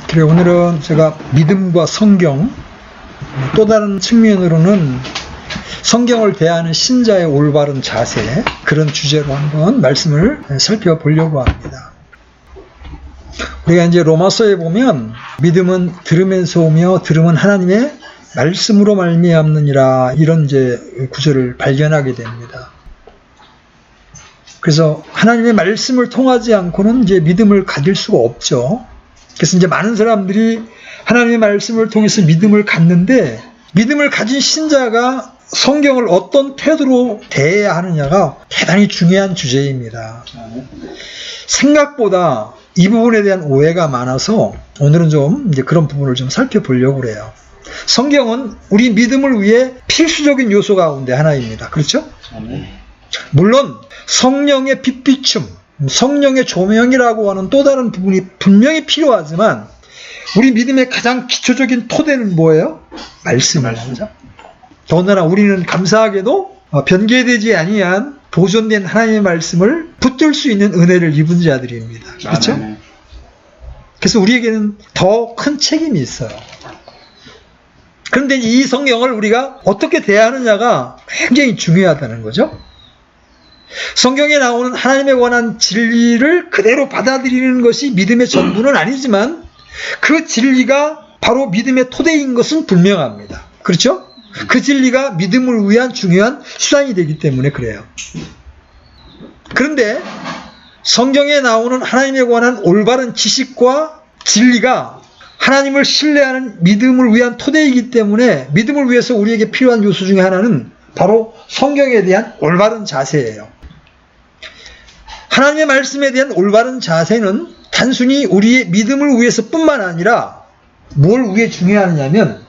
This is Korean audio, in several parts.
그래, 오늘은 제가 믿음과 성경, 또 다른 측면으로는 성경을 대하는 신자의 올바른 자세, 그런 주제로 한번 말씀을 살펴보려고 합니다. 우리가 이제 로마서에 보면 믿음은 들으면서 오며 들음은 하나님의 말씀으로 말미암느니라, 이런 이제 구절을 발견하게 됩니다. 그래서 하나님의 말씀을 통하지 않고는 이제 믿음을 가질 수가 없죠. 그래서 이제 많은 사람들이 하나님의 말씀을 통해서 믿음을 갖는데, 믿음을 가진 신자가 성경을 어떤 태도로 대해야 하느냐가 대단히 중요한 주제입니다. 생각보다 이 부분에 대한 오해가 많아서 오늘은 좀 이제 그런 부분을 좀 살펴보려고 그래요. 성경은 우리 믿음을 위해 필수적인 요소 가운데 하나입니다. 그렇죠? 물론 성령의 빛비춤, 성령의 조명이라고 하는 또 다른 부분이 분명히 필요하지만, 우리 믿음의 가장 기초적인 토대는 뭐예요? 말씀이죠. 더군다나 우리는 감사하게도 변개되지 아니한 보존된 하나님의 말씀을 붙들 수 있는 은혜를 입은 자들입니다. 그렇죠? 그래서 우리에게는 더 큰 책임이 있어요. 그런데 이 성경을 우리가 어떻게 대하느냐가 굉장히 중요하다는 거죠. 성경에 나오는 하나님에 관한 진리를 그대로 받아들이는 것이 믿음의 전부는 아니지만, 그 진리가 바로 믿음의 토대인 것은 분명합니다. 그렇죠? 그 진리가 믿음을 위한 중요한 수단이 되기 때문에 그래요. 그런데 성경에 나오는 하나님에 관한 올바른 지식과 진리가 하나님을 신뢰하는 믿음을 위한 토대이기 때문에, 믿음을 위해서 우리에게 필요한 요소 중에 하나는 바로 성경에 대한 올바른 자세예요. 하나님의 말씀에 대한 올바른 자세는 단순히 우리의 믿음을 위해서 뿐만 아니라 뭘 위해 중요하냐면,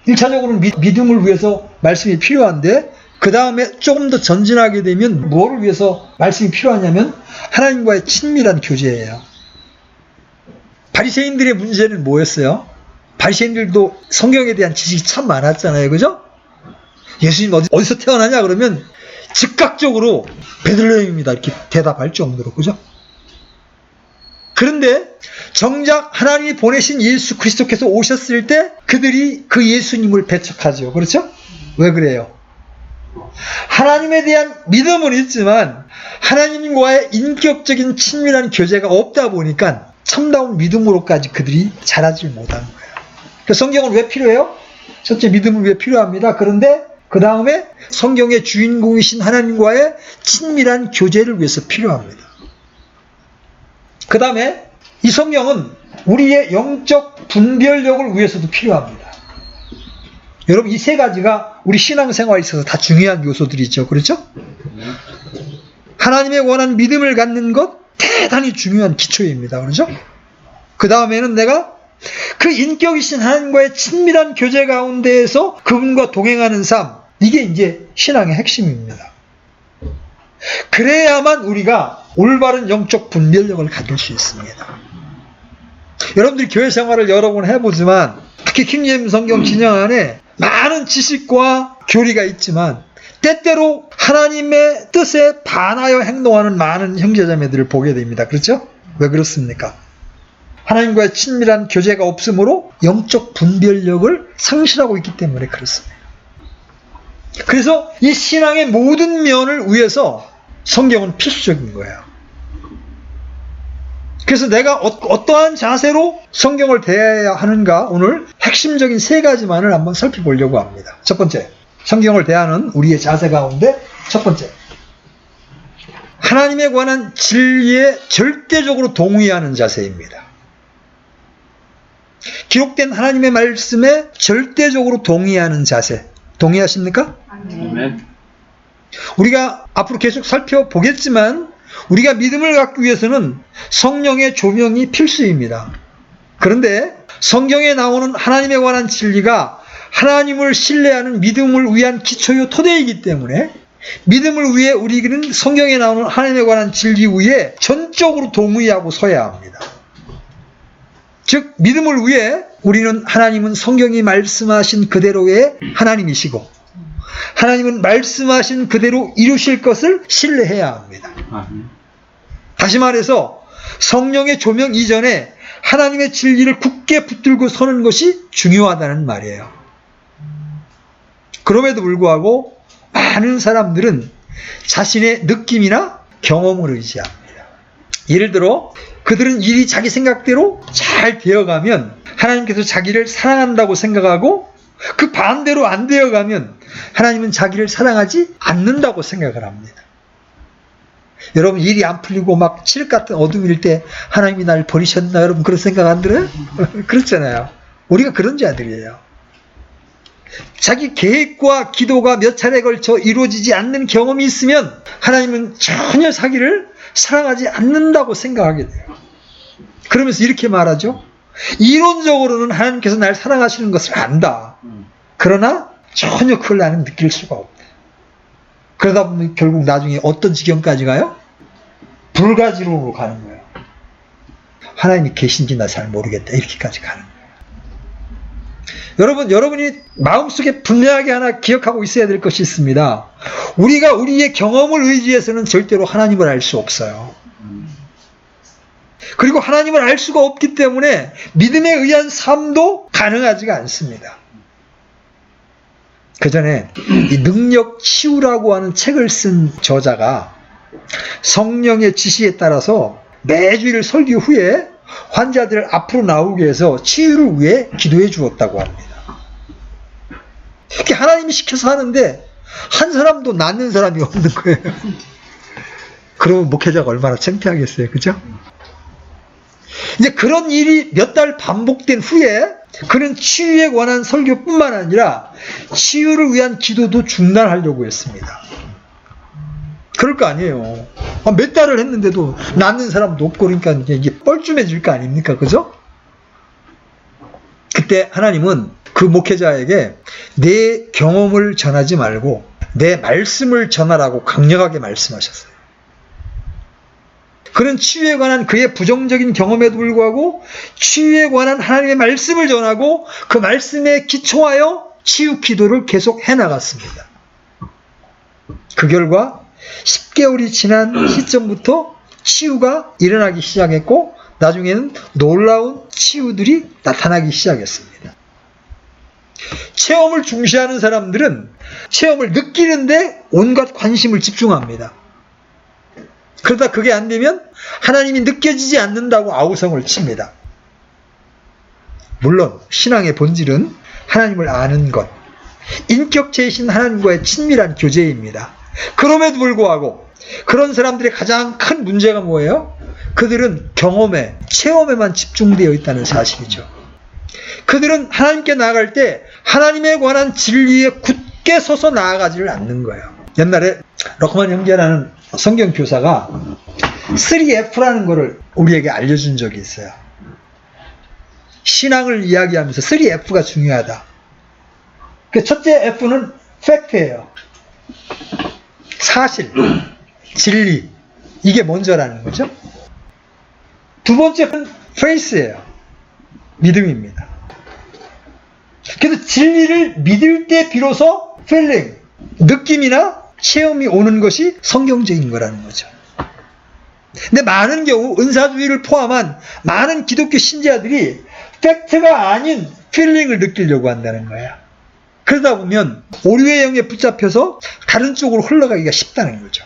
1차적으로는 믿음을 위해서 말씀이 필요한데, 그 다음에 조금 더 전진하게 되면 뭐를 위해서 말씀이 필요하냐면 하나님과의 친밀한 교제예요. 바리새인들의 문제는 뭐였어요? 바리새인들도 성경에 대한 지식이 참 많았잖아요. 그죠? 예수님 어디서 태어나냐 그러면 즉각적으로 베들레헴입니다 이렇게 대답할 정도로. 그죠? 그런데 정작 하나님이 보내신 예수 그리스도께서 오셨을 때 그들이 그 예수님을 배척하죠. 그렇죠? 왜 그래요? 하나님에 대한 믿음은 있지만 하나님과의 인격적인 친밀한 교제가 없다 보니까 참다운 믿음으로까지 그들이 자라지 못한 거예요. 그래서 성경은 왜 필요해요? 첫째, 믿음을 위해 필요합니다. 그런데 그 다음에 성경의 주인공이신 하나님과의 친밀한 교제를 위해서 필요합니다. 그 다음에 이 성경은 우리의 영적 분별력을 위해서도 필요합니다. 여러분, 이 세 가지가 우리 신앙생활에 있어서 다 중요한 요소들이죠. 그렇죠? 하나님에 관한 믿음을 갖는 것 대단히 중요한 기초입니다. 그렇죠? 그 다음에는 내가 그 인격이신 하나님과의 친밀한 교제 가운데에서 그분과 동행하는 삶, 이게 이제 신앙의 핵심입니다. 그래야만 우리가 올바른 영적 분별력을 가질 수 있습니다. 여러분들이 교회 생활을 여러 번 해보지만, 특히 킹제임스 성경 진영 안에 많은 지식과 교리가 있지만 때때로 하나님의 뜻에 반하여 행동하는 많은 형제자매들을 보게 됩니다. 그렇죠? 왜 그렇습니까? 하나님과의 친밀한 교제가 없으므로 영적 분별력을 상실하고 있기 때문에 그렇습니다. 그래서 이 신앙의 모든 면을 위해서 성경은 필수적인 거예요. 그래서 내가 어떠한 자세로 성경을 대해야 하는가, 오늘 핵심적인 세 가지만을 한번 살펴보려고 합니다. 첫 번째, 성경을 대하는 우리의 자세 가운데 첫 번째, 하나님에 관한 진리에 절대적으로 동의하는 자세입니다. 기록된 하나님의 말씀에 절대적으로 동의하는 자세, 동의하십니까? 아멘. 우리가 앞으로 계속 살펴보겠지만 우리가 믿음을 갖기 위해서는 성령의 조명이 필수입니다. 그런데 성경에 나오는 하나님에 관한 진리가 하나님을 신뢰하는 믿음을 위한 기초요 토대이기 때문에, 믿음을 위해 우리는 성경에 나오는 하나님에 관한 진리 위에 전적으로 동의하고 서야 합니다. 즉, 믿음을 위해 우리는 하나님은 성경이 말씀하신 그대로의 하나님이시고 하나님은 말씀하신 그대로 이루실 것을 신뢰해야 합니다. 다시 말해서 성령의 조명 이전에 하나님의 진리를 굳게 붙들고 서는 것이 중요하다는 말이에요. 그럼에도 불구하고 많은 사람들은 자신의 느낌이나 경험을 의지합니다. 예를 들어 그들은 일이 자기 생각대로 잘 되어가면 하나님께서 자기를 사랑한다고 생각하고, 그 반대로 안 되어가면 하나님은 자기를 사랑하지 않는다고 생각을 합니다. 여러분, 일이 안 풀리고 막 칠흑 같은 어둠일 때 하나님이 날 버리셨나, 여러분 그런 생각 안 들어요? 그렇잖아요. 우리가 그런 자들이에요. 자기 계획과 기도가 몇 차례에 걸쳐 이루어지지 않는 경험이 있으면 하나님은 전혀 자기를 사랑하지 않는다고 생각하게 돼요. 그러면서 이렇게 말하죠. 이론적으로는 하나님께서 날 사랑하시는 것을 안다. 그러나 전혀 그걸 나는 느낄 수가 없다. 그러다 보면 결국 나중에 어떤 지경까지 가요? 불가지론으로 가는 거예요. 하나님이 계신지 나 잘 모르겠다. 이렇게까지 가는 거예요. 여러분이 마음속에 분명하게 하나 기억하고 있어야 될 것이 있습니다. 우리가 우리의 경험을 의지해서는 절대로 하나님을 알 수 없어요. 그리고 하나님을 알 수가 없기 때문에 믿음에 의한 삶도 가능하지가 않습니다. 그 전에 이 능력 치유라고 하는 책을 쓴 저자가 성령의 지시에 따라서 매주일 설교 후에 환자들을 앞으로 나오게 해서 치유를 위해 기도해 주었다고 합니다. 이렇게 하나님이 시켜서 하는데 한 사람도 낫는 사람이 없는 거예요. 그러면 목회자가 얼마나 창피하겠어요. 그죠? 이제 그런 일이 몇 달 반복된 후에 그는 치유에 관한 설교뿐만 아니라 치유를 위한 기도도 중단하려고 했습니다. 그럴 거 아니에요. 몇 달을 했는데도 낫는 사람도 없고, 그러니까 이게 뻘쭘해질 거 아닙니까? 그죠? 그때 하나님은 그 목회자에게 내 경험을 전하지 말고 내 말씀을 전하라고 강력하게 말씀하셨어요. 그는 치유에 관한 그의 부정적인 경험에도 불구하고 치유에 관한 하나님의 말씀을 전하고 그 말씀에 기초하여 치유 기도를 계속 해나갔습니다. 그 결과 10개월이 지난 시점부터 치유가 일어나기 시작했고, 나중에는 놀라운 치유들이 나타나기 시작했습니다. 체험을 중시하는 사람들은 체험을 느끼는데 온갖 관심을 집중합니다. 그러다 그게 안 되면 하나님이 느껴지지 않는다고 아우성을 칩니다. 물론 신앙의 본질은 하나님을 아는 것, 인격체이신 하나님과의 친밀한 교제입니다. 그럼에도 불구하고 그런 사람들의 가장 큰 문제가 뭐예요? 그들은 경험에, 체험에만 집중되어 있다는 사실이죠. 그들은 하나님께 나아갈 때 하나님에 관한 진리에 굳게 서서 나아가지를 않는 거예요. 옛날에 러크만 형제라는 성경 교사가 3F라는 거를 우리에게 알려준 적이 있어요. 신앙을 이야기하면서 3F가 중요하다. 그 첫째 F는 팩트예요. 사실, 진리, 이게 먼저라는 거죠. 두 번째는 페이스예요. 믿음입니다. 그래서 진리를 믿을 때 비로소 feeling, 느낌이나 체험이 오는 것이 성경적인 거라는 거죠. 근데 많은 경우 은사주의를 포함한 많은 기독교 신자들이 팩트가 아닌 필링을 느끼려고 한다는 거야. 그러다 보면 오류의 영에 붙잡혀서 다른 쪽으로 흘러가기가 쉽다는 거죠.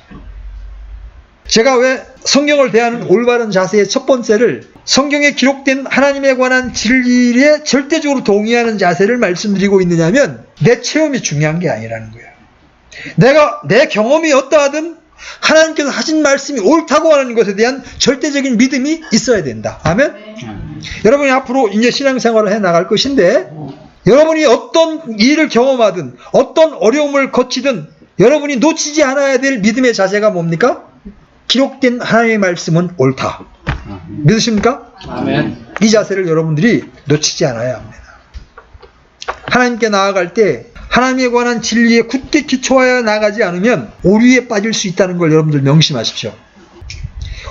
제가 왜 성경을 대하는 올바른 자세의 첫 번째를 성경에 기록된 하나님에 관한 진리에 절대적으로 동의하는 자세를 말씀드리고 있느냐면, 내 체험이 중요한 게 아니라는 거예요. 내 경험이 어떠하든 하나님께서 하신 말씀이 옳다고 하는 것에 대한 절대적인 믿음이 있어야 된다. 아멘? 여러분이 앞으로 이제 신앙생활을 해 나갈 것인데, 여러분이 어떤 일을 경험하든 어떤 어려움을 거치든 여러분이 놓치지 않아야 될 믿음의 자세가 뭡니까? 기록된 하나님의 말씀은 옳다. 믿으십니까? 아멘. 이 자세를 여러분들이 놓치지 않아야 합니다. 하나님께 나아갈 때 하나님에 관한 진리에 굳게 기초하여 나가지 않으면 오류에 빠질 수 있다는 걸 여러분들 명심하십시오.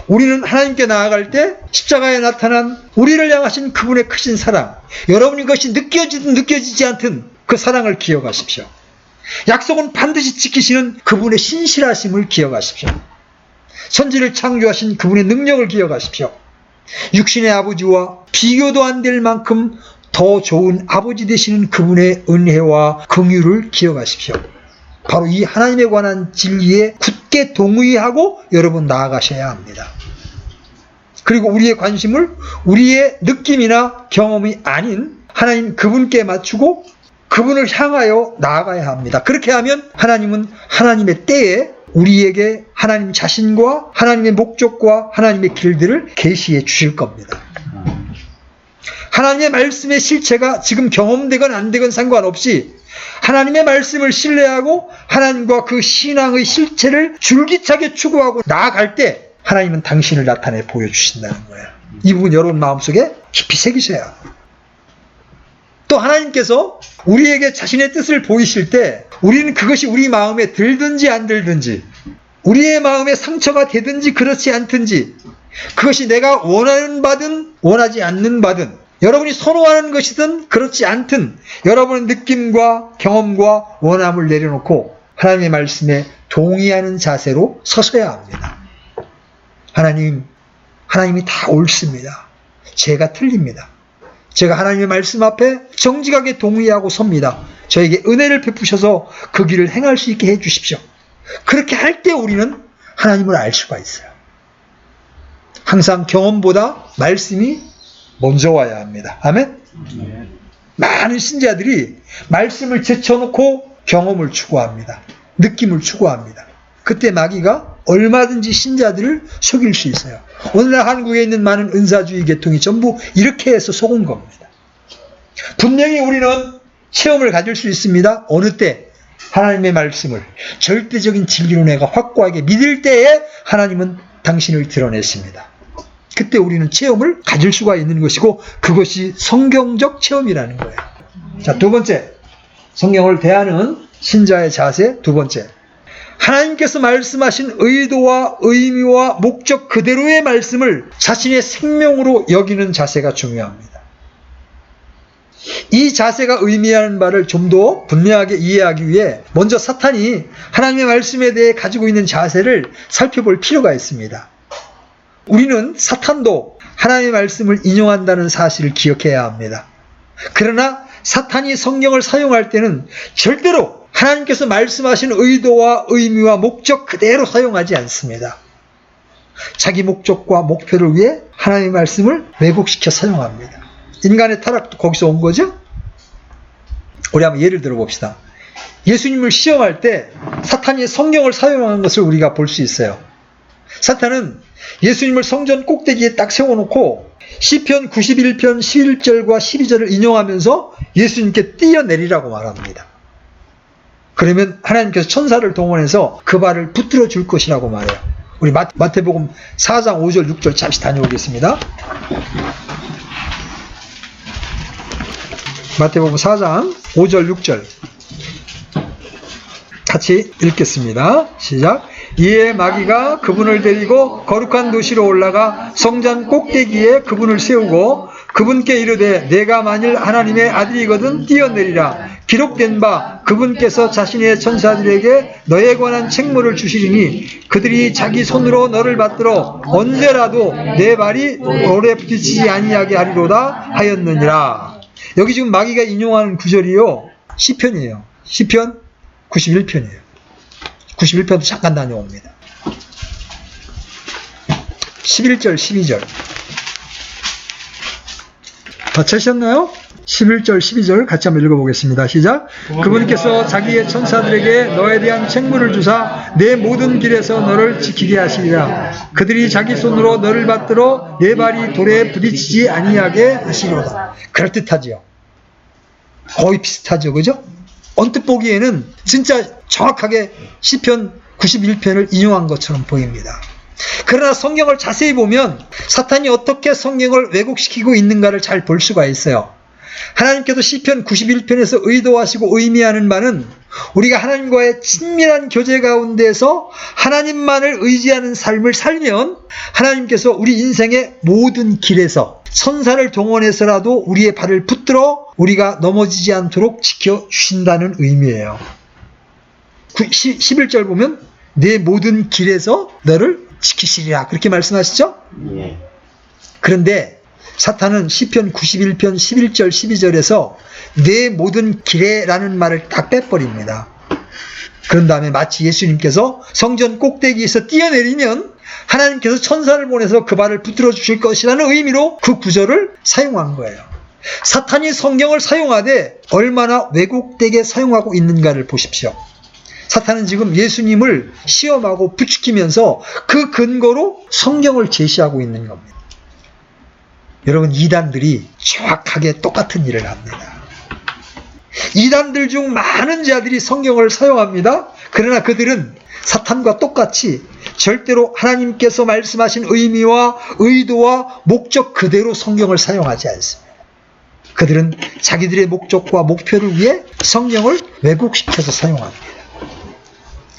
우리는 하나님께 나아갈 때 십자가에 나타난 우리를 향하신 그분의 크신 사랑, 여러분이 그것이 느껴지든 느껴지지 않든 그 사랑을 기억하십시오. 약속은 반드시 지키시는 그분의 신실하심을 기억하십시오. 천지를 창조하신 그분의 능력을 기억하십시오. 육신의 아버지와 비교도 안 될 만큼 더 좋은 아버지 되시는 그분의 은혜와 긍휼을 기억하십시오. 바로 이 하나님에 관한 진리에 굳게 동의하고 여러분 나아가셔야 합니다. 그리고 우리의 관심을 우리의 느낌이나 경험이 아닌 하나님 그분께 맞추고 그분을 향하여 나아가야 합니다. 그렇게 하면 하나님은 하나님의 때에 우리에게 하나님 자신과 하나님의 목적과 하나님의 길들을 계시해 주실 겁니다. 하나님의 말씀의 실체가 지금 경험되건 안 되건 상관없이 하나님의 말씀을 신뢰하고 하나님과 그 신앙의 실체를 줄기차게 추구하고 나아갈 때 하나님은 당신을 나타내 보여주신다는 거예요. 이 부분 여러분 마음속에 깊이 새기셔야 합니다. 또 하나님께서 우리에게 자신의 뜻을 보이실 때 우리는 그것이 우리 마음에 들든지 안 들든지 우리의 마음에 상처가 되든지 그렇지 않든지 그것이 내가 원하는 바든 원하지 않는 바든 여러분이 선호하는 것이든 그렇지 않든 여러분의 느낌과 경험과 원함을 내려놓고 하나님의 말씀에 동의하는 자세로 서서야 합니다. 하나님이 다 옳습니다. 제가 틀립니다. 제가 하나님의 말씀 앞에 정직하게 동의하고 섭니다. 저에게 은혜를 베푸셔서 그 길을 행할 수 있게 해주십시오. 그렇게 할 때 우리는 하나님을 알 수가 있어요. 항상 경험보다 말씀이 먼저 와야 합니다. 아멘? 많은 신자들이 말씀을 제쳐놓고 경험을 추구합니다. 느낌을 추구합니다. 그때 마귀가 얼마든지 신자들을 속일 수 있어요. 오늘날 한국에 있는 많은 은사주의 계통이 전부 이렇게 해서 속은 겁니다. 분명히 우리는 체험을 가질 수 있습니다. 어느 때 하나님의 말씀을 절대적인 진리로 내가 확고하게 믿을 때에 하나님은 당신을 드러내십니다. 그때 우리는 체험을 가질 수가 있는 것이고 그것이 성경적 체험이라는 거예요. 자, 두 번째, 성경을 대하는 신자의 자세. 두 번째, 하나님께서 말씀하신 의도와 의미와 목적 그대로의 말씀을 자신의 생명으로 여기는 자세가 중요합니다. 이 자세가 의미하는 바를 좀 더 분명하게 이해하기 위해 먼저 사탄이 하나님의 말씀에 대해 가지고 있는 자세를 살펴볼 필요가 있습니다. 우리는 사탄도 하나님의 말씀을 인용한다는 사실을 기억해야 합니다. 그러나 사탄이 성경을 사용할 때는 절대로 하나님께서 말씀하신 의도와 의미와 목적 그대로 사용하지 않습니다. 자기 목적과 목표를 위해 하나님의 말씀을 왜곡시켜 사용합니다. 인간의 타락도 거기서 온 거죠? 우리 한번 예를 들어 봅시다. 예수님을 시험할 때 사탄이 성경을 사용한 것을 우리가 볼 수 있어요. 사탄은 예수님을 성전 꼭대기에 딱 세워놓고 시편 91편 11절과 12절을 인용하면서 예수님께 뛰어내리라고 말합니다. 그러면 하나님께서 천사를 동원해서 그 발을 붙들어 줄 것이라고 말해요. 우리 마태복음 4장 5절 6절 잠시 다녀오겠습니다. 마태복음 4장 5절 6절 같이 읽겠습니다. 시작. 이에 마귀가 그분을 데리고 거룩한 도시로 올라가 성전 꼭대기에 그분을 세우고 그분께 이르되 내가 만일 하나님의 아들이거든 뛰어내리라. 기록된 바 그분께서 자신의 천사들에게 너에 관한 책무를 주시리니 그들이 자기 손으로 너를 받들어 언제라도 내 발이 돌에 부딪히지 아니하게 하리로다 하였느니라. 여기 지금 마귀가 인용하는 구절이요 시편이에요. 시편 91편이에요. 91편도 잠깐 다녀옵니다. 11절 12절 다 찾으셨나요? 11절 12절 같이 한번 읽어보겠습니다. 시작. 그분께서 자기의 천사들에게 너에 대한 책무를 주사 내 모든 길에서 너를 지키게 하시리라. 그들이 자기 손으로 너를 받들어 내 발이 돌에 부딪히지 아니하게 하시리로다. 그럴듯하지요. 거의 비슷하죠. 그죠? 언뜻 보기에는 진짜 정확하게 시편 91편을 인용한 것처럼 보입니다. 그러나 성경을 자세히 보면 사탄이 어떻게 성경을 왜곡시키고 있는가를 잘 볼 수가 있어요. 하나님께서 시편 91편에서 의도하시고 의미하는 바는 우리가 하나님과의 친밀한 교제 가운데서 하나님만을 의지하는 삶을 살면 하나님께서 우리 인생의 모든 길에서 천사를 동원해서라도 우리의 발을 붙들어 우리가 넘어지지 않도록 지켜주신다는 의미예요. 11절 보면 내 모든 길에서 너를 지키시리라 그렇게 말씀하시죠? 그런데 사탄은 시편 91편 11절 12절에서 내 모든 길에라는 말을 딱 빼버립니다. 그런 다음에 마치 예수님께서 성전 꼭대기에서 뛰어내리면 하나님께서 천사를 보내서 그 발을 붙들어 주실 것이라는 의미로 그 구절을 사용한 거예요. 사탄이 성경을 사용하되 얼마나 왜곡되게 사용하고 있는가를 보십시오. 사탄은 지금 예수님을 시험하고 부추기면서 그 근거로 성경을 제시하고 있는 겁니다. 여러분, 이단들이 정확하게 똑같은 일을 합니다. 이단들 중 많은 자들이 성경을 사용합니다. 그러나 그들은 사탄과 똑같이 절대로 하나님께서 말씀하신 의미와 의도와 목적 그대로 성경을 사용하지 않습니다. 그들은 자기들의 목적과 목표를 위해 성경을 왜곡시켜서 사용합니다.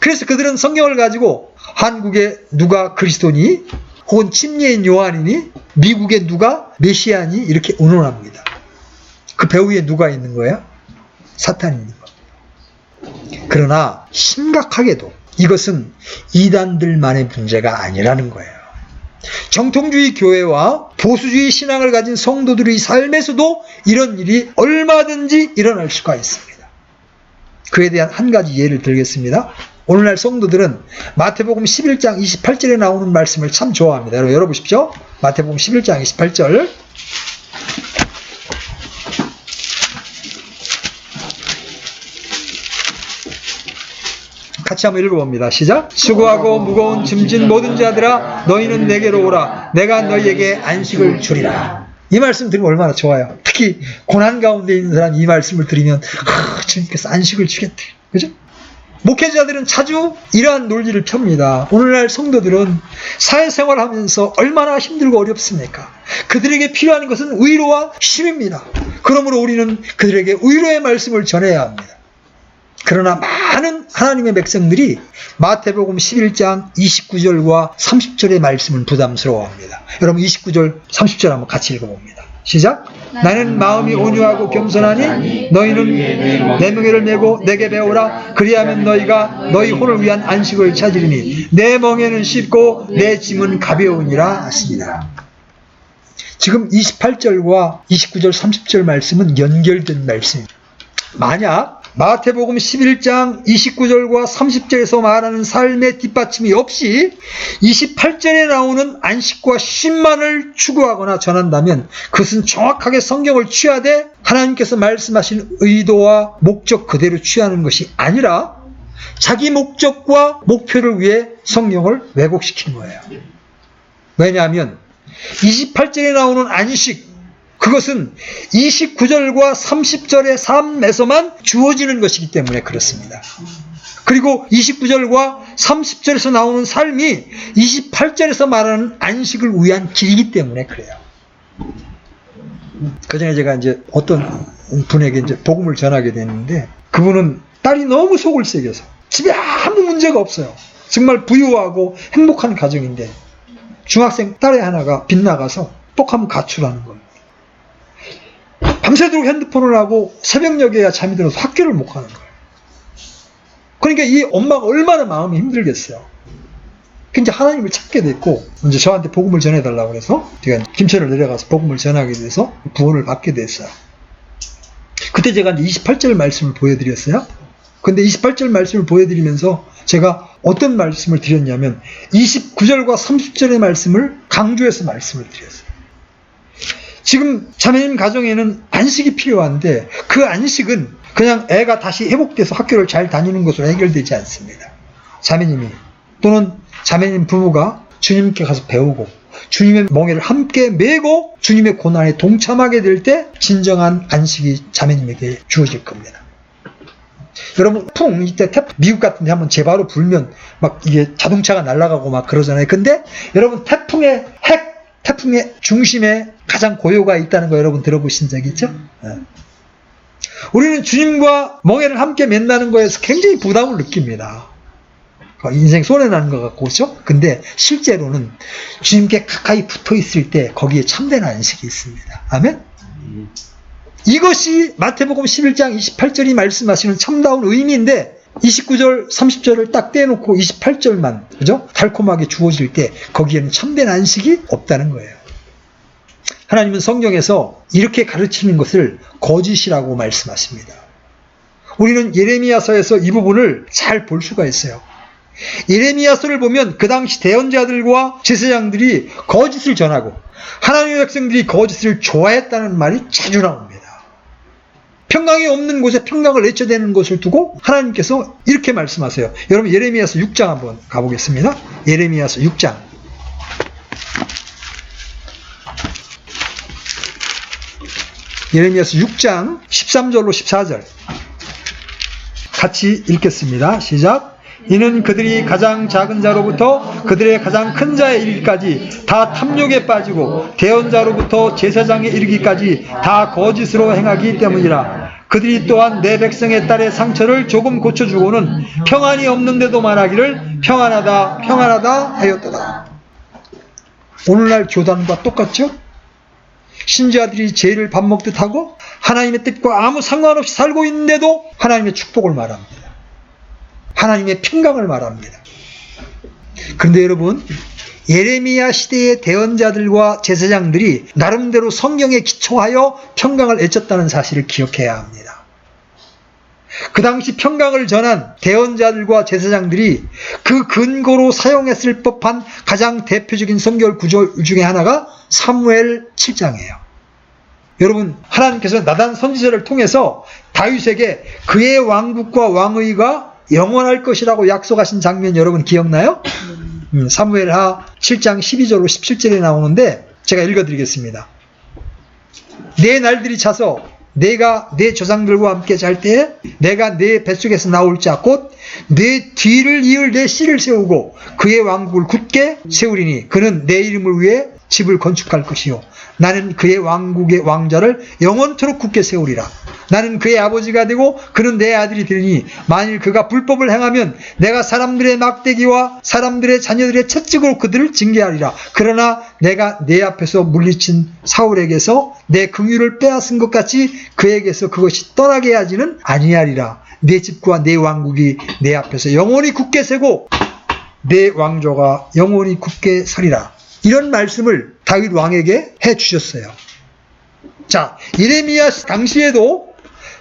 그래서 그들은 성경을 가지고 한국에 누가 그리스도니, 혹은 침례인 요한이니, 미국에 누가 메시아니 이렇게 운운합니다. 그 배후에 누가 있는 거예요? 사탄이 있는 겁니다. 그러나 심각하게도 이것은 이단들만의 문제가 아니라는 거예요. 정통주의 교회와 보수주의 신앙을 가진 성도들의 삶에서도 이런 일이 얼마든지 일어날 수가 있습니다. 그에 대한 한 가지 예를 들겠습니다. 오늘날 성도들은 마태복음 11장 28절에 나오는 말씀을 참 좋아합니다. 여러분 열어보십시오. 마태복음 11장 28절. 같이 한번 읽어봅니다. 시작. 수고하고 무거운 짐진 모든 자들아 너희는 내게로 오라. 내가 너희에게 안식을 주리라. 이 말씀 들으면 얼마나 좋아요. 특히 고난 가운데 있는 사람이 이 말씀을 들으면 주님께서 안식을 주겠대. 그죠? 목회자들은 자주 이러한 논리를 펴니다. 오늘날 성도들은 사회생활을 하면서 얼마나 힘들고 어렵습니까? 그들에게 필요한 것은 위로와 쉼입니다. 그러므로 우리는 그들에게 위로의 말씀을 전해야 합니다. 그러나 많은 하나님의 백성들이 마태복음 11장 29절과 30절의 말씀은 부담스러워합니다. 여러분 29절 30절 한번 같이 읽어봅니다. 시작. 나는 마음이 온유하고 겸손하니 너희는 내 멍에를 메고 내게 배우라. 그리하면 너희가 너희 혼을 위한 안식을 찾으리니 내 멍에는 쉽고 내 짐은 가벼우니라 하시니라. 지금 28절과 29절 30절 말씀은 연결된 말씀입니다. 만약 마태복음 11장 29절과 30절에서 말하는 삶의 뒷받침이 없이 28절에 나오는 안식과 쉼만을 추구하거나 전한다면 그것은 정확하게 성경을 취하되 하나님께서 말씀하신 의도와 목적 그대로 취하는 것이 아니라 자기 목적과 목표를 위해 성경을 왜곡시킨 거예요. 왜냐하면 28절에 나오는 안식, 그것은 29절과 30절의 삶에서만 주어지는 것이기 때문에 그렇습니다. 그리고 29절과 30절에서 나오는 삶이 28절에서 말하는 안식을 위한 길이기 때문에 그래요. 그 전에 제가 이제 어떤 분에게 이제 복음을 전하게 됐는데 그분은 딸이 너무 속을 새겨서 집에 아무 문제가 없어요. 정말 부유하고 행복한 가정인데 중학생 딸의 하나가 빗나가서 똑하면 가출하는 겁니다. 밤새도록 핸드폰을 하고 새벽녘에야 잠이 들어서 학교를 못 가는 거예요. 그러니까 이 엄마가 얼마나 마음이 힘들겠어요. 이제 하나님을 찾게 됐고 이제 저한테 복음을 전해달라고 해서 제가 김천을 내려가서 복음을 전하게 돼서 구원을 받게 됐어요. 그때 제가 이제 28절 말씀을 보여드렸어요. 근데 28절 말씀을 보여드리면서 제가 어떤 말씀을 드렸냐면 29절과 30절의 말씀을 강조해서 말씀을 드렸어요. 지금 자매님 가정에는 안식이 필요한데 그 안식은 그냥 애가 다시 회복돼서 학교를 잘 다니는 것으로 해결되지 않습니다. 자매님이 또는 자매님 부부가 주님께 가서 배우고 주님의 멍에를 함께 메고 주님의 고난에 동참하게 될 때 진정한 안식이 자매님에게 주어질 겁니다. 여러분 태풍 이때 미국 같은 데 한번 제바로 불면 막 이게 자동차가 날아가고 막 그러잖아요. 근데 여러분 태풍의 중심에 가장 고요가 있다는 거 여러분 들어보신 적 있죠? 우리는 주님과 멍에를 함께 맨다는 거에서 굉장히 부담을 느낍니다. 인생 손해나는 것 같고, 그렇죠? 근데 실제로는 주님께 가까이 붙어 있을 때 거기에 참된 안식이 있습니다. 아멘? 이것이 마태복음 11장 28절이 말씀하시는 참다운 의미인데 29절, 30절을 딱 떼놓고 28절만 그죠? 달콤하게 주어질 때 거기에는 참된 안식이 없다는 거예요. 하나님은 성경에서 이렇게 가르치는 것을 거짓이라고 말씀하십니다. 우리는 예레미야서에서 이 부분을 잘 볼 수가 있어요. 예레미야서를 보면 그 당시 대언자들과 제사장들이 거짓을 전하고 하나님의 백성들이 거짓을 좋아했다는 말이 자주 나옵니다. 평강이 없는 곳에 평강을 내쳐대는 것을 두고 하나님께서 이렇게 말씀하세요. 여러분 예레미야서 6장 한번 가보겠습니다. 예레미야서 6장. 예레미야서 6장 13절로 14절 같이 읽겠습니다. 시작. 이는 그들이 가장 작은 자로부터 그들의 가장 큰 자에 이르기까지 다 탐욕에 빠지고 대언자로부터 제사장에 이르기까지 다 거짓으로 행하기 때문이라. 그들이 또한 내 백성의 딸의 상처를 조금 고쳐주고는 평안이 없는데도 말하기를 평안하다 평안하다 하였도다. 오늘날 교단과 똑같죠? 신자들이 죄를 밥 먹듯 하고 하나님의 뜻과 아무 상관없이 살고 있는데도 하나님의 축복을 말합니다. 하나님의 평강을 말합니다. 그런데 여러분, 예레미야 시대의 대언자들과 제사장들이 나름대로 성경에 기초하여 평강을 애쳤다는 사실을 기억해야 합니다. 그 당시 평강을 전한 대언자들과 제사장들이 그 근거로 사용했을 법한 가장 대표적인 성경 구절 중에 하나가 사무엘 7장이에요. 여러분, 하나님께서 나단 선지자를 통해서 다윗에게 그의 왕국과 왕의가 영원할 것이라고 약속하신 장면 여러분 기억나요? 사무엘하 7장 12절로 17절에 나오는데 제가 읽어드리겠습니다. 내 날들이 차서 내가 내 조상들과 함께 잘 때에 내가 내 뱃속에서 나올 자 곧 내 뒤를 이을 내 씨를 세우고 그의 왕국을 굳게 세우리니 그는 내 이름을 위해 집을 건축할 것이요 나는 그의 왕국의 왕자를 영원토록 굳게 세우리라. 나는 그의 아버지가 되고 그는 내 아들이 되리니 만일 그가 불법을 행하면 내가 사람들의 막대기와 사람들의 자녀들의 채찍으로 그들을 징계하리라. 그러나 내가 내 앞에서 물리친 사울에게서 내 긍휼을 빼앗은 것 같이 그에게서 그것이 떠나게 하지는 아니하리라. 내 집과 내 왕국이 내 앞에서 영원히 굳게 세고 내 왕조가 영원히 굳게 서리라. 이런 말씀을 다윗 왕에게 해주셨어요. 자, 예레미야 당시에도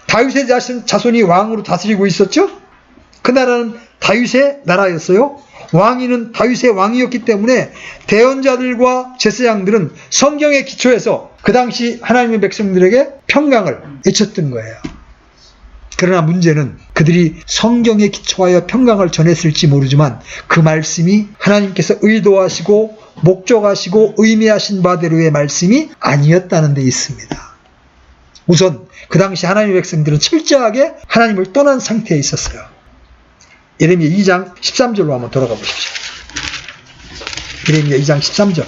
다윗의 자손이 왕으로 다스리고 있었죠? 그 나라는 다윗의 나라였어요. 왕위는 다윗의 왕이었기 때문에 대언자들과 제사장들은 성경에 기초해서 그 당시 하나님의 백성들에게 평강을 외쳤던 거예요. 그러나 문제는 그들이 성경에 기초하여 평강을 전했을지 모르지만 그 말씀이 하나님께서 의도하시고 목적하시고 의미하신 바대로의 말씀이 아니었다는 데 있습니다. 우선 그 당시 하나님의 백성들은 철저하게 하나님을 떠난 상태에 있었어요. 예레미야 2장 13절로 한번 돌아가 보십시오. 예레미야 2장 13절.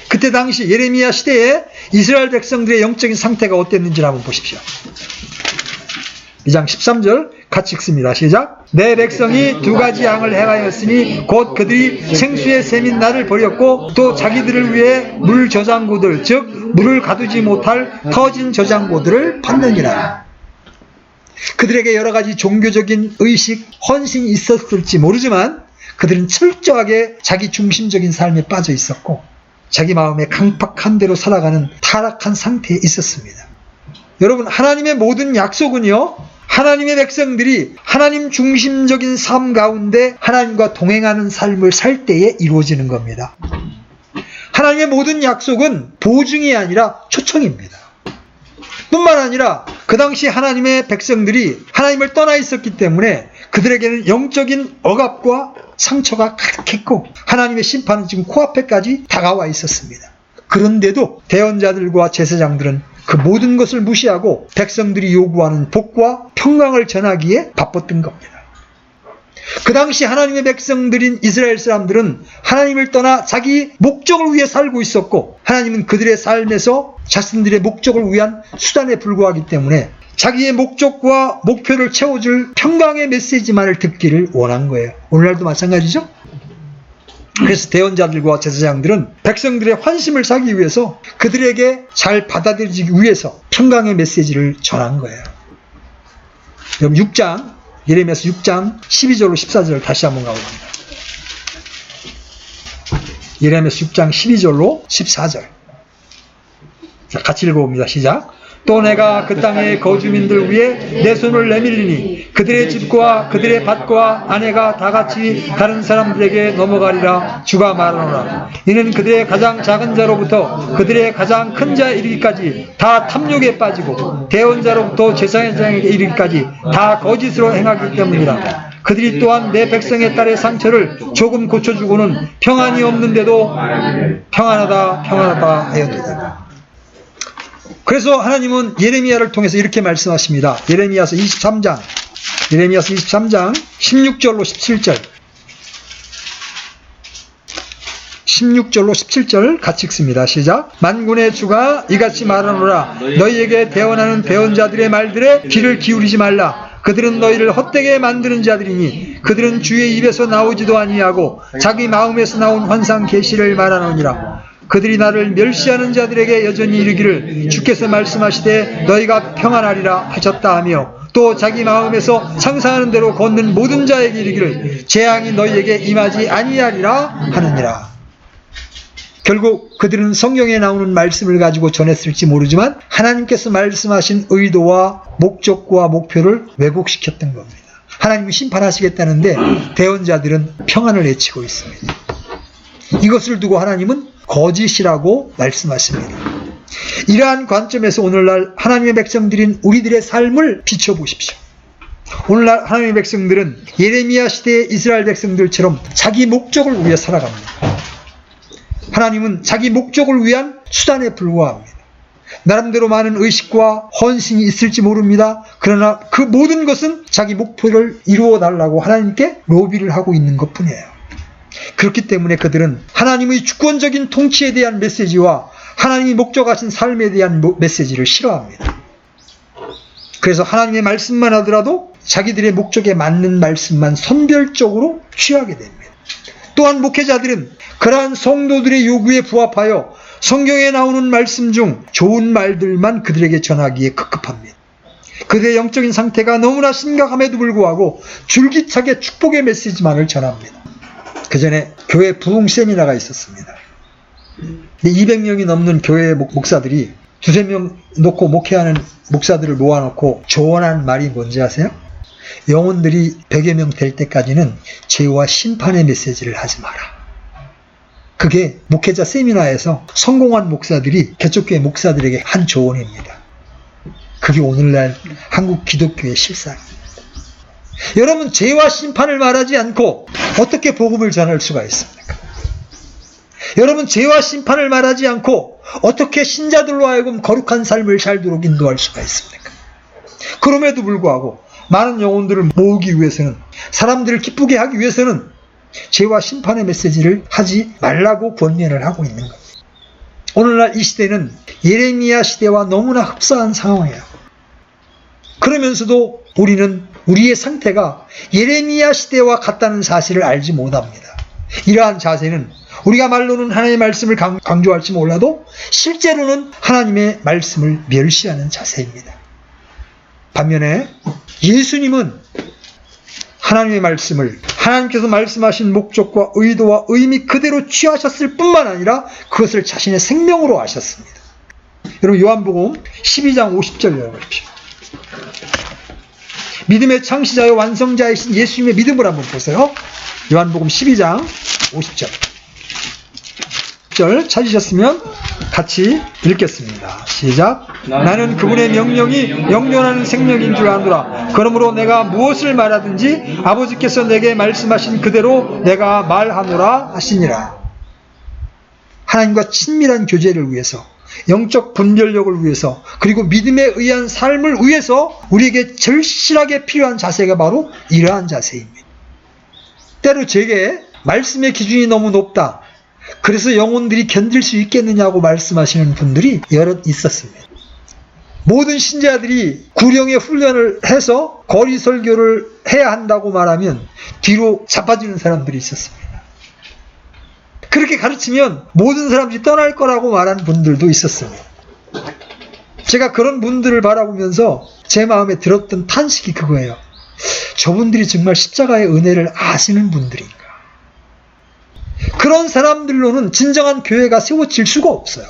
그때 당시 예레미야 시대에 이스라엘 백성들의 영적인 상태가 어땠는지를 한번 보십시오. 2장 13절 같이 읽습니다. 시작. 내 백성이 두 가지 양을 행하였으니 곧 그들이 생수의 샘인 나를 버렸고 또 자기들을 위해 물 저장고들 즉 물을 가두지 못할 터진 저장고들을 팠느니라. 그들에게 여러 가지 종교적인 의식, 헌신이 있었을지 모르지만 그들은 철저하게 자기 중심적인 삶에 빠져 있었고 자기 마음에 강팍한 대로 살아가는 타락한 상태에 있었습니다. 여러분, 하나님의 모든 약속은요, 하나님의 백성들이 하나님 중심적인 삶 가운데 하나님과 동행하는 삶을 살 때에 이루어지는 겁니다. 하나님의 모든 약속은 보증이 아니라 초청입니다. 뿐만 아니라 그 당시 하나님의 백성들이 하나님을 떠나 있었기 때문에 그들에게는 영적인 억압과 상처가 가득했고 하나님의 심판은 지금 코앞에까지 다가와 있었습니다. 그런데도 대언자들과 제사장들은 그 모든 것을 무시하고 백성들이 요구하는 복과 평강을 전하기에 바빴던 겁니다. 그 당시 하나님의 백성들인 이스라엘 사람들은 하나님을 떠나 자기 목적을 위해 살고 있었고 하나님은 그들의 삶에서 자신들의 목적을 위한 수단에 불과하기 때문에 자기의 목적과 목표를 채워줄 평강의 메시지만을 듣기를 원한 거예요. 오늘날도 마찬가지죠? 그래서 대언자들과 제사장들은 백성들의 환심을 사기 위해서 그들에게 잘 받아들이기 위해서 평강의 메시지를 전한 거예요. 그럼 6장, 예레미야서 6장 12절로 14절 다시 한번 가보겠습니다. 예레미야서 6장 12절로 14절. 자, 같이 읽어봅니다. 시작. 또 내가 그 땅의 거주민들 위에 내 손을 내밀리니 그들의 집과 그들의 밭과 아내가 다 같이 다른 사람들에게 넘어가리라. 주가 말하노라. 이는 그들의 가장 작은 자로부터 그들의 가장 큰 자에 이르기까지 다 탐욕에 빠지고 대원자로부터 제사장에게 이르기까지 다 거짓으로 행하기 때문이라. 그들이 또한 내 백성의 딸의 상처를 조금 고쳐주고는 평안이 없는데도 평안하다 평안하다 하였도다. 그래서 하나님은 예레미야를 통해서 이렇게 말씀하십니다. 예레미야서 23장 16절로 17절 16절로 17절 같이 읽습니다. 시작. 만군의 주가 이같이 말하노라. 너희에게 대언하는 대언자들의 말들에 귀를 기울이지 말라. 그들은 너희를 헛되게 만드는 자들이니 그들은 주의 입에서 나오지도 아니하고 자기 마음에서 나온 환상 계시를 말하노니라. 그들이 나를 멸시하는 자들에게 여전히 이르기를 주께서 말씀하시되 너희가 평안하리라 하셨다 하며 또 자기 마음에서 상상하는 대로 걷는 모든 자에게 이르기를 재앙이 너희에게 임하지 아니하리라 하느니라. 결국 그들은 성경에 나오는 말씀을 가지고 전했을지 모르지만 하나님께서 말씀하신 의도와 목적과 목표를 왜곡시켰던 겁니다. 하나님은 심판하시겠다는데 대언자들은 평안을 외치고 있습니다. 이것을 두고 하나님은 거짓이라고 말씀하십니다. 이러한 관점에서 오늘날 하나님의 백성들인 우리들의 삶을 비춰보십시오. 오늘날 하나님의 백성들은 예레미야 시대의 이스라엘 백성들처럼 자기 목적을 위해 살아갑니다. 하나님은 자기 목적을 위한 수단에 불과합니다. 나름대로 많은 의식과 헌신이 있을지 모릅니다. 그러나 그 모든 것은 자기 목표를 이루어 달라고 하나님께 로비를 하고 있는 것뿐이에요. 그렇기 때문에 그들은 하나님의 주권적인 통치에 대한 메시지와 하나님이 목적하신 삶에 대한 메시지를 싫어합니다. 그래서 하나님의 말씀만 하더라도 자기들의 목적에 맞는 말씀만 선별적으로 취하게 됩니다. 또한 목회자들은 그러한 성도들의 요구에 부합하여 성경에 나오는 말씀 중 좋은 말들만 그들에게 전하기에 급급합니다. 그들의 영적인 상태가 너무나 심각함에도 불구하고 줄기차게 축복의 메시지만을 전합니다. 그 전에 교회 부흥 세미나가 있었습니다. 200명이 넘는 교회 목사들이 두세 명 놓고 목회하는 목사들을 모아놓고 조언한 말이 뭔지 아세요? 영혼들이 100여 명 될 때까지는 죄와 심판의 메시지를 하지 마라. 그게 목회자 세미나에서 성공한 목사들이 개척교회 목사들에게 한 조언입니다. 그게 오늘날 한국 기독교의 실상입니다. 여러분, 죄와 심판을 말하지 않고 어떻게 복음을 전할 수가 있습니까? 여러분, 죄와 심판을 말하지 않고 어떻게 신자들로 하여금 거룩한 삶을 살도록 인도할 수가 있습니까? 그럼에도 불구하고 많은 영혼들을 모으기 위해서는, 사람들을 기쁘게 하기 위해서는 죄와 심판의 메시지를 하지 말라고 권면을 하고 있는 겁니다. 오늘날 이 시대는 예레미야 시대와 너무나 흡사한 상황이에요. 그러면서도 우리는 우리의 상태가 예레미야 시대와 같다는 사실을 알지 못합니다. 이러한 자세는 우리가 말로는 하나님의 말씀을 강조할지 몰라도 실제로는 하나님의 말씀을 멸시하는 자세입니다. 반면에 예수님은 하나님의 말씀을 하나님께서 말씀하신 목적과 의도와 의미 그대로 취하셨을 뿐만 아니라 그것을 자신의 생명으로 하셨습니다. 여러분, 요한복음 12장 50절 열어보십시오. 믿음의 창시자요 완성자이신 예수님의 믿음을 한번 보세요. 요한복음 12장 50절 찾으셨으면 같이 읽겠습니다. 시작. 나는 그분의 명령이 영존하는 생명인 줄 아노라. 그러므로 내가 무엇을 말하든지 아버지께서 내게 말씀하신 그대로 내가 말하노라 하시니라. 하나님과 친밀한 교제를 위해서, 영적 분별력을 위해서, 그리고 믿음에 의한 삶을 위해서 우리에게 절실하게 필요한 자세가 바로 이러한 자세입니다. 때로 제게 말씀의 기준이 너무 높다, 그래서 영혼들이 견딜 수 있겠느냐고 말씀하시는 분들이 여럿 있었습니다. 모든 신자들이 구령의 훈련을 해서 거리 설교를 해야 한다고 말하면 뒤로 자빠지는 사람들이 있었습니다. 그렇게 가르치면 모든 사람들이 떠날 거라고 말하는 분들도 있었습니다. 제가 그런 분들을 바라보면서 제 마음에 들었던 탄식이 그거예요. 저분들이 정말 십자가의 은혜를 아시는 분들인가? 그런 사람들로는 진정한 교회가 세워질 수가 없어요.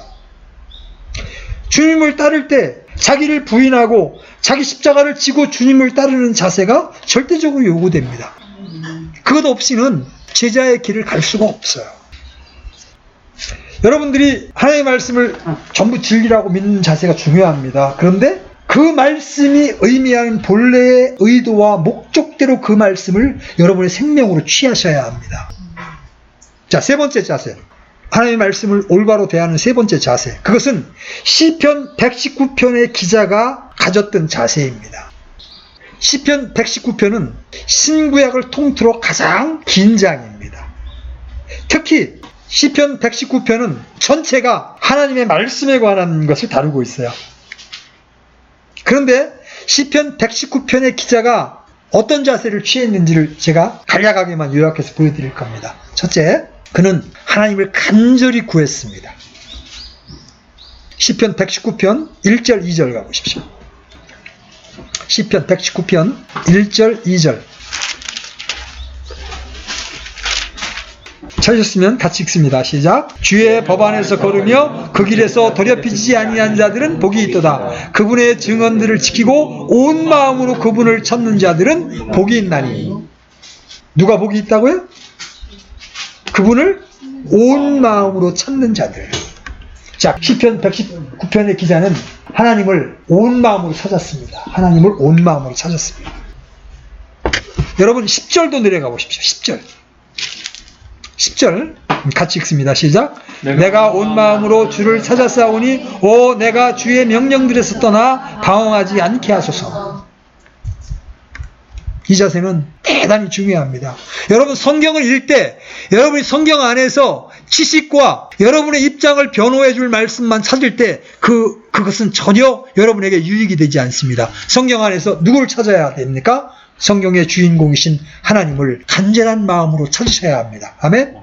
주님을 따를 때 자기를 부인하고 자기 십자가를 지고 주님을 따르는 자세가 절대적으로 요구됩니다. 그것 없이는 제자의 길을 갈 수가 없어요. 여러분들이 하나님의 말씀을 전부 진리라고 믿는 자세가 중요합니다. 그런데 그 말씀이 의미하는 본래의 의도와 목적대로 그 말씀을 여러분의 생명으로 취하셔야 합니다. 자, 세 번째 자세. 하나님의 말씀을 올바로 대하는 세 번째 자세. 그것은 시편 119편의 기자가 가졌던 자세입니다. 시편 119편은 신구약을 통틀어 가장 긴 장입니다. 특히 시편 119편은 전체가 하나님의 말씀에 관한 것을 다루고 있어요. 그런데 시편 119편의 기자가 어떤 자세를 취했는지를 제가 간략하게만 요약해서 보여드릴 겁니다. 첫째, 그는 하나님을 간절히 구했습니다. 시편 119편 1절 2절 가보십시오. 시편 119편 1절 2절 찾으셨으면 같이 읽습니다. 시작. 주의 법 안에서 걸으며 그 길에서 더럽히지 아니한 자들은 복이 있도다. 그분의 증언들을 지키고 온 마음으로 그분을 찾는 자들은 복이 있나니. 누가 복이 있다고요? 그분을 온 마음으로 찾는 자들. 자, 시편 119편의 기자는 하나님을 온 마음으로 찾았습니다. 하나님을 온 마음으로 찾았습니다. 여러분 10절도 내려가 보십시오. 10절. 10절 같이 읽습니다. 시작. 내가 온 마음으로 주를 찾았사오니 오 내가 주의 명령들에서 떠나 방황하지 않게 하소서. 이 자세는 대단히 중요합니다. 여러분 성경을 읽을 때 여러분이 성경 안에서 지식과 여러분의 입장을 변호해 줄 말씀만 찾을 때 그것은 전혀 여러분에게 유익이 되지 않습니다. 성경 안에서 누구를 찾아야 됩니까? 성경의 주인공이신 하나님을 간절한 마음으로 찾으셔야 합니다. 아멘?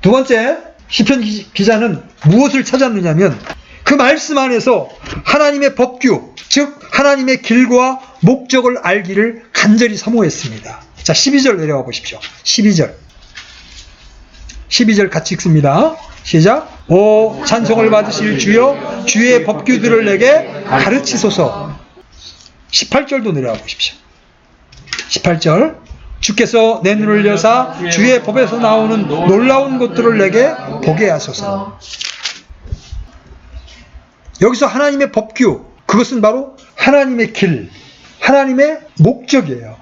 두 번째, 시편 기자는 무엇을 찾았느냐면 그 말씀 안에서 하나님의 법규, 즉 하나님의 길과 목적을 알기를 간절히 사모했습니다. 자, 12절 내려와 보십시오. 12절 같이 읽습니다. 시작. 오 찬송을 받으실 주여 주의 법규들을 내게 가르치소서. 18절도 내려와 보십시오. 18절 주께서 내 눈을 여사 주의 법에서 나오는 놀라운 것들을 내게 보게 하소서. 여기서 하나님의 법규, 그것은 바로 하나님의 길, 하나님의 목적이에요.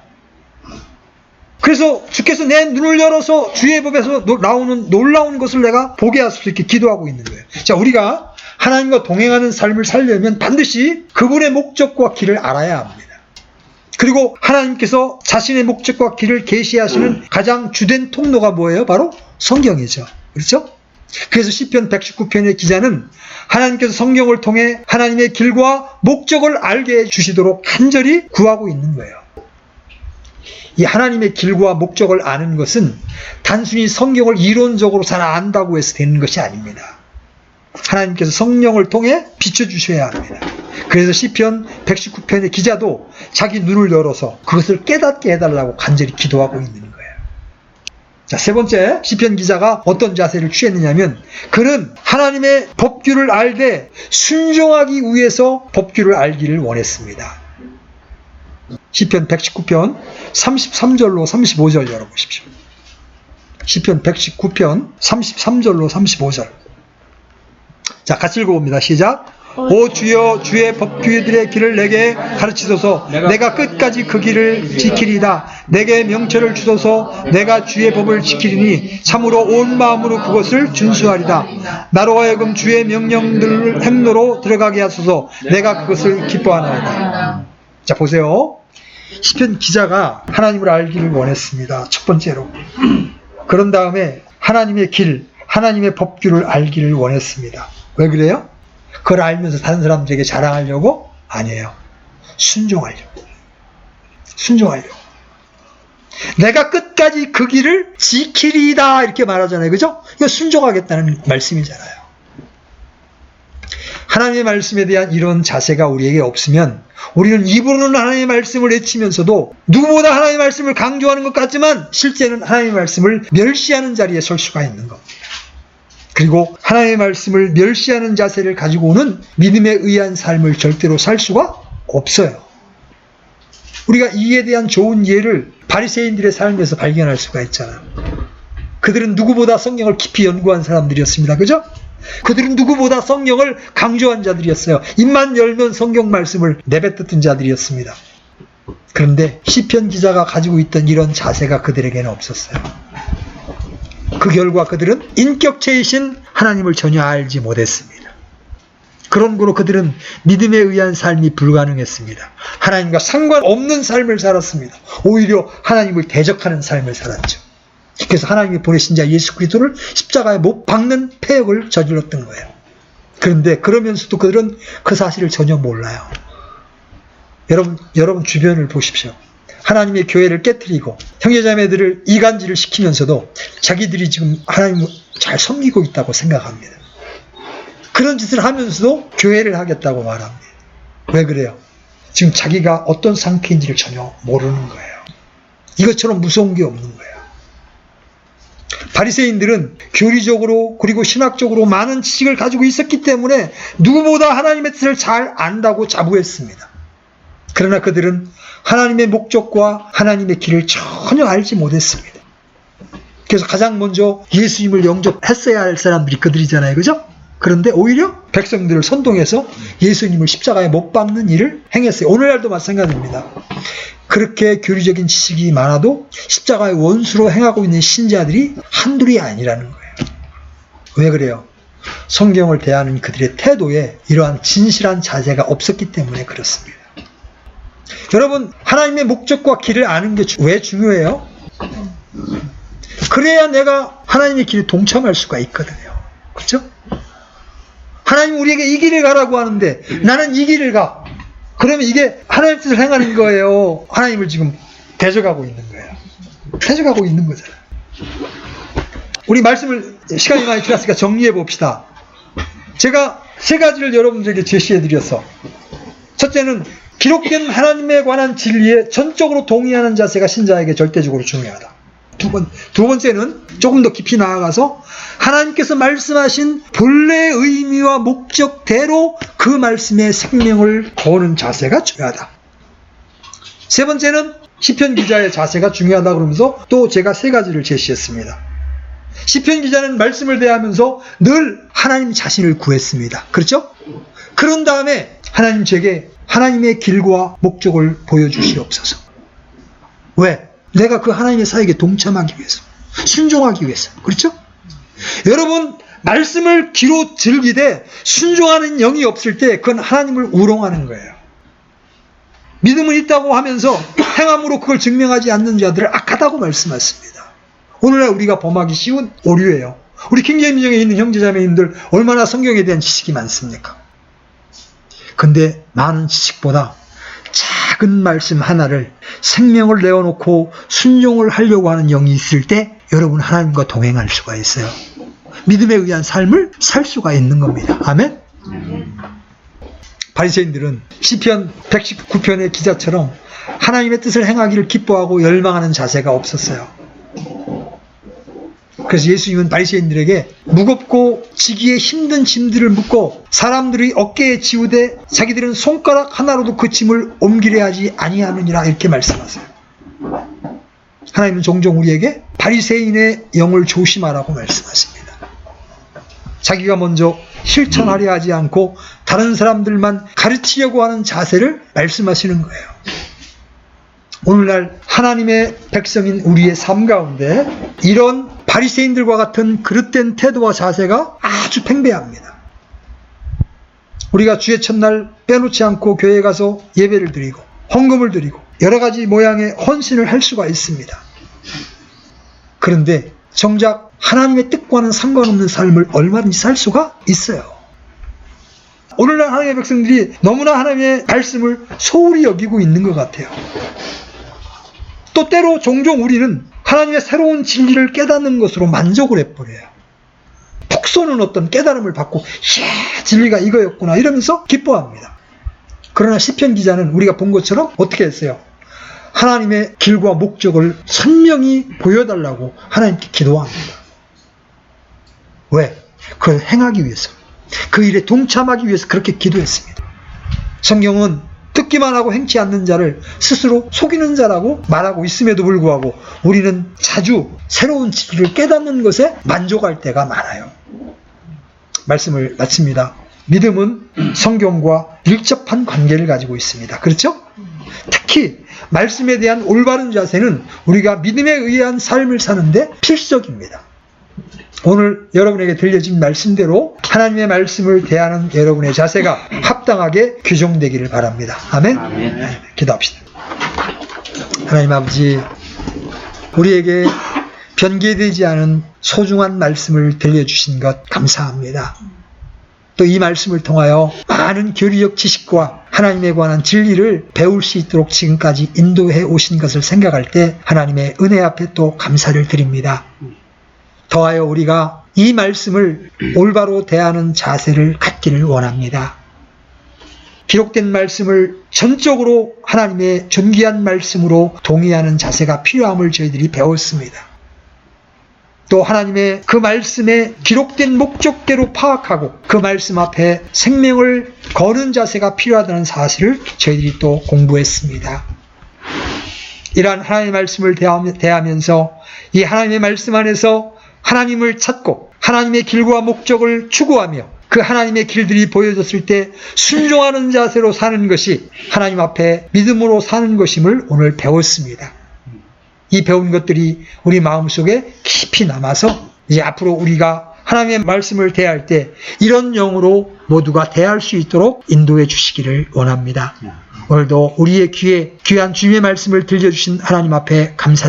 그래서 주께서 내 눈을 열어서 주의 법에서 나오는 놀라운 것을 내가 보게 하소서 이렇게 기도하고 있는 거예요. 자, 우리가 하나님과 동행하는 삶을 살려면 반드시 그분의 목적과 길을 알아야 합니다. 그리고 하나님께서 자신의 목적과 길을 계시하시는 가장 주된 통로가 뭐예요? 바로 성경이죠. 그렇죠? 그래서 시편 119편의 기자는 하나님께서 성경을 통해 하나님의 길과 목적을 알게 해주시도록 간절히 구하고 있는 거예요. 이 하나님의 길과 목적을 아는 것은 단순히 성경을 이론적으로 잘 안다고 해서 되는 것이 아닙니다. 하나님께서 성령을 통해 비춰주셔야 합니다. 그래서 시편 119편의 기자도 자기 눈을 열어서 그것을 깨닫게 해달라고 간절히 기도하고 있는 거예요. 자, 세 번째, 시편 기자가 어떤 자세를 취했느냐면 그는 하나님의 법규를 알되 순종하기 위해서 법규를 알기를 원했습니다. 시편 119편 33절로 35절 열어보십시오. 시편 119편 33절로 35절. 자, 같이 읽어봅니다. 시작. 오 주여 주의 법규들의 길을 내게 가르치소서. 내가 끝까지 그 길을 지키리다. 내게 명철을 주소서. 내가 주의 법을 지키리니 참으로 온 마음으로 그것을 준수하리다. 나로 하여금 주의 명령들 행로로 들어가게 하소서. 내가 그것을 기뻐하나이다. 자, 보세요. 시편 기자가 하나님을 알기를 원했습니다. 첫 번째로. 그런 다음에 하나님의 길, 하나님의 법규를 알기를 원했습니다. 왜 그래요? 그걸 알면서 다른 사람들에게 자랑하려고? 아니에요. 순종하려고. 내가 끝까지 그 길을 지키리다 이렇게 말하잖아요. 그죠? 이거 순종하겠다는 말씀이잖아요. 하나님의 말씀에 대한 이런 자세가 우리에게 없으면 우리는 입으로는 하나님의 말씀을 외치면서도 누구보다 하나님의 말씀을 강조하는 것 같지만 실제는 하나님의 말씀을 멸시하는 자리에 설 수가 있는 겁니다. 그리고 하나님의 말씀을 멸시하는 자세를 가지고는 믿음에 의한 삶을 절대로 살 수가 없어요. 우리가 이에 대한 좋은 예를 바리새인들의 삶에서 발견할 수가 있잖아요. 그들은 누구보다 성경을 깊이 연구한 사람들이었습니다. 그죠? 그들은 누구보다 성경을 강조한 자들이었어요. 입만 열면 성경 말씀을 내뱉었던 자들이었습니다. 그런데 시편 기자가 가지고 있던 이런 자세가 그들에게는 없었어요. 그 결과 그들은 인격체이신 하나님을 전혀 알지 못했습니다. 그런 거로 그들은 믿음에 의한 삶이 불가능했습니다. 하나님과 상관없는 삶을 살았습니다. 오히려 하나님을 대적하는 삶을 살았죠. 그래서 하나님이 보내신 자 예수 그리스도를 십자가에 못 박는 패역을 저질렀던 거예요. 그런데 그러면서도 그들은 그 사실을 전혀 몰라요. 여러분 주변을 보십시오. 하나님의 교회를 깨뜨리고 형제자매들을 이간질을 시키면서도 자기들이 지금 하나님을 잘 섬기고 있다고 생각합니다. 그런 짓을 하면서도 교회를 하겠다고 말합니다. 왜 그래요? 지금 자기가 어떤 상태인지를 전혀 모르는 거예요. 이것처럼 무서운 게 없는 거예요. 바리새인들은 교리적으로 그리고 신학적으로 많은 지식을 가지고 있었기 때문에 누구보다 하나님의 뜻을 잘 안다고 자부했습니다. 그러나 그들은 하나님의 목적과 하나님의 길을 전혀 알지 못했습니다. 그래서 가장 먼저 예수님을 영접했어야 할 사람들이 그들이잖아요. 그죠? 그런데 오히려 백성들을 선동해서 예수님을 십자가에 못 박는 일을 행했어요. 오늘날도 마찬가지입니다. 그렇게 교리적인 지식이 많아도 십자가의 원수로 행하고 있는 신자들이 한둘이 아니라는 거예요. 왜 그래요? 성경을 대하는 그들의 태도에 이러한 진실한 자세가 없었기 때문에 그렇습니다. 여러분, 하나님의 목적과 길을 아는 게 왜 중요해요? 그래야 내가 하나님의 길에 동참할 수가 있거든요. 그렇죠? 하나님 우리에게 이 길을 가라고 하는데 나는 이 길을 가. 그러면 이게 하나님의 뜻을 행하는 거예요. 하나님을 지금 대적하고 있는 거예요. 대적하고 있는 거잖아요. 우리 말씀을 시간이 많이 지났으니까 정리해 봅시다. 제가 세 가지를 여러분들에게 제시해 드렸어. 첫째는 기록된 하나님에 관한 진리에 전적으로 동의하는 자세가 신자에게 절대적으로 중요하다. 두 번째는 조금 더 깊이 나아가서 하나님께서 말씀하신 본래의 의미와 목적대로 그 말씀의 생명을 거는 자세가 중요하다. 세 번째는 시편 기자의 자세가 중요하다 그러면서 또 제가 세 가지를 제시했습니다. 시편 기자는 말씀을 대하면서 늘 하나님 자신을 구했습니다. 그렇죠? 그런 다음에 하나님 제게 하나님의 길과 목적을 보여주시옵소서. 왜? 내가 그 하나님의 사역에 동참하기 위해서, 순종하기 위해서. 그렇죠? 여러분, 말씀을 귀로 즐기되 순종하는 영이 없을 때 그건 하나님을 우롱하는 거예요. 믿음은 있다고 하면서 행함으로 그걸 증명하지 않는 자들을 악하다고 말씀하십니다. 오늘날 우리가 범하기 쉬운 오류예요. 우리 킹제임정에 있는 형제자매님들 얼마나 성경에 대한 지식이 많습니까? 근데 많은 지식보다 작은 말씀 하나를 생명을 내어놓고 순종을 하려고 하는 영이 있을 때 여러분 하나님과 동행할 수가 있어요. 믿음에 의한 삶을 살 수가 있는 겁니다. 아멘? 바리새인들은 시편 119편의 기자처럼 하나님의 뜻을 행하기를 기뻐하고 열망하는 자세가 없었어요. 그래서 예수님은 바리새인들에게 무겁고 지기에 힘든 짐들을 묻고 사람들의 어깨에 지우되 자기들은 손가락 하나로도 그 짐을 옮기려 하지 아니하느니라 이렇게 말씀하세요. 하나님은 종종 우리에게 바리새인의 영을 조심하라고 말씀하십니다. 자기가 먼저 실천하려 하지 않고 다른 사람들만 가르치려고 하는 자세를 말씀하시는 거예요. 오늘날 하나님의 백성인 우리의 삶 가운데 이런 바리새인들과 같은 그릇된 태도와 자세가 아주 팽배합니다. 우리가 주의 첫날 빼놓지 않고 교회에 가서 예배를 드리고 헌금을 드리고 여러 가지 모양의 헌신을 할 수가 있습니다. 그런데 정작 하나님의 뜻과는 상관없는 삶을 얼마든지 살 수가 있어요. 오늘날 하나님의 백성들이 너무나 하나님의 말씀을 소홀히 여기고 있는 것 같아요. 또 때로 종종 우리는 하나님의 새로운 진리를 깨닫는 것으로 만족을 해버려요. 푹 쏘는 어떤 깨달음을 받고 이야 진리가 이거였구나 이러면서 기뻐합니다. 그러나 시편 기자는 우리가 본 것처럼 어떻게 했어요? 하나님의 길과 목적을 선명히 보여달라고 하나님께 기도합니다. 왜? 그걸 행하기 위해서, 그 일에 동참하기 위해서 그렇게 기도했습니다. 성경은 듣기만 하고 행치 않는 자를 스스로 속이는 자라고 말하고 있음에도 불구하고 우리는 자주 새로운 진리를 깨닫는 것에 만족할 때가 많아요. 말씀을 마칩니다. 믿음은 성경과 밀접한 관계를 가지고 있습니다. 그렇죠? 특히 말씀에 대한 올바른 자세는 우리가 믿음에 의한 삶을 사는데 필수적입니다. 오늘 여러분에게 들려진 말씀대로 하나님의 말씀을 대하는 여러분의 자세가 합당하게 규정되기를 바랍니다. 아멘? 네, 기도합시다. 하나님 아버지, 우리에게 변개되지 않은 소중한 말씀을 들려주신 것 감사합니다. 또 이 말씀을 통하여 많은 교리적 지식과 하나님에 관한 진리를 배울 수 있도록 지금까지 인도해 오신 것을 생각할 때 하나님의 은혜 앞에 또 감사를 드립니다. 더하여 우리가 이 말씀을 올바로 대하는 자세를 갖기를 원합니다. 기록된 말씀을 전적으로 하나님의 존귀한 말씀으로 동의하는 자세가 필요함을 저희들이 배웠습니다. 또 하나님의 그 말씀에 기록된 목적대로 파악하고 그 말씀 앞에 생명을 거는 자세가 필요하다는 사실을 저희들이 또 공부했습니다. 이러한 하나님의 말씀을 대하면서 이 하나님의 말씀 안에서 하나님을 찾고 하나님의 길과 목적을 추구하며 그 하나님의 길들이 보여졌을 때 순종하는 자세로 사는 것이 하나님 앞에 믿음으로 사는 것임을 오늘 배웠습니다. 이 배운 것들이 우리 마음속에 깊이 남아서 이제 앞으로 우리가 하나님의 말씀을 대할 때 이런 영으로 모두가 대할 수 있도록 인도해 주시기를 원합니다. 오늘도 우리의 귀에 귀한 주님의 말씀을 들려주신 하나님 앞에 감사드립니다.